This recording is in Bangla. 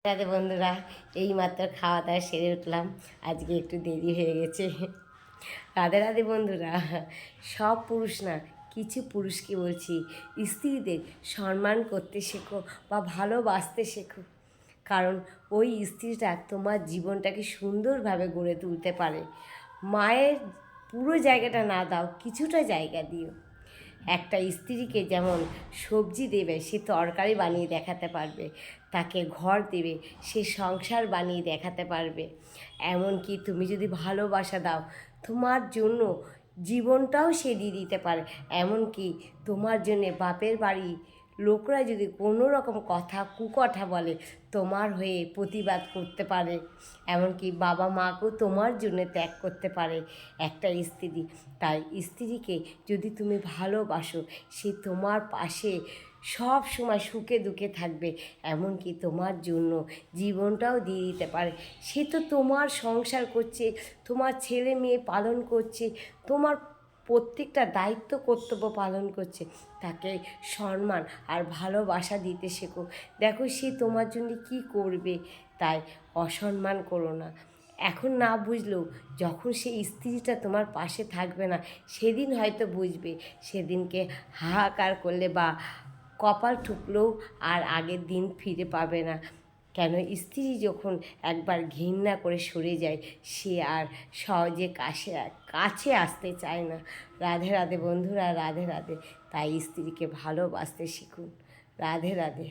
রাধে বন্ধুরা, এইমাত্র খাওয়া দাওয়া সেরে উঠলাম। আজকে একটু দেরি হয়ে গেছে। রাধে রাধে বন্ধুরা। সব পুরুষ না, কিছু পুরুষকে বলছি, স্ত্রীদের সম্মান করতে শেখো বা ভালোবাসতে শেখো। কারণ ওই স্ত্রীটা তোমার জীবনটাকে সুন্দরভাবে গড়ে তুলতে পারে। মায়ের পুরো জায়গাটা না দাও, কিছুটা জায়গা দিও। একটা স্ত্রীকে যেমন সবজি দেবে, সে তরকারি বানিয়ে দেখাতে পারবে, তাকে ঘর দেবে, সে সংসার বানিয়ে দেখাতে পারবে। এমনকি তুমি যদি ভালোবাসা দাও, তোমার জন্য জীবনটাও সে দিয়ে দিতে পারে। এমনকি তোমার জন্যে বাপের বাড়ি লোকরা যদি কোনো রকম কুকথা বলে, তোমার হয়ে প্রতিবাদ করতে পারে। এমনকি বাবা মাকেও তোমার জন্য ত্যাগ করতে পারে একটা স্ত্রী। তাই স্ত্রীকে যদি তুমি ভালোবাসো, সে তোমার পাশে সব সময় সুখে দুঃখে থাকবে। এমনকি তোমার জন্য জীবনটাও দিয়ে দিতে পারে। সে তো তোমার সংসার করছে, তোমার ছেলে মেয়ে পালন করছে, তোমার প্রত্যেকটা দায়িত্ব কর্তব্য পালন করছে। তাকে সম্মান আর ভালোবাসা দিতে শেখো। দেখো সে তোমার জন্য কি করবে, তাই অসম্মান করো না। এখন না বুঝলেও যখন সেই স্ত্রীটা তোমার পাশে থাকবে না, সেদিন হয়তো বুঝবে। সেদিনকে হাহাকার করলে বা কপাল ঠুকলেও আর আগের দিন ফিরে পাবে না। কেন, স্ত্রী যখন একবার ঘৃণা করে সরে যায়, সে আর সহজে কাছে আসতে চায় না। রাধে রাধে বন্ধুরা, রাধে রাধে। তাই স্ত্রীকে ভালোবাসতে শিখুন। রাধে রাধে।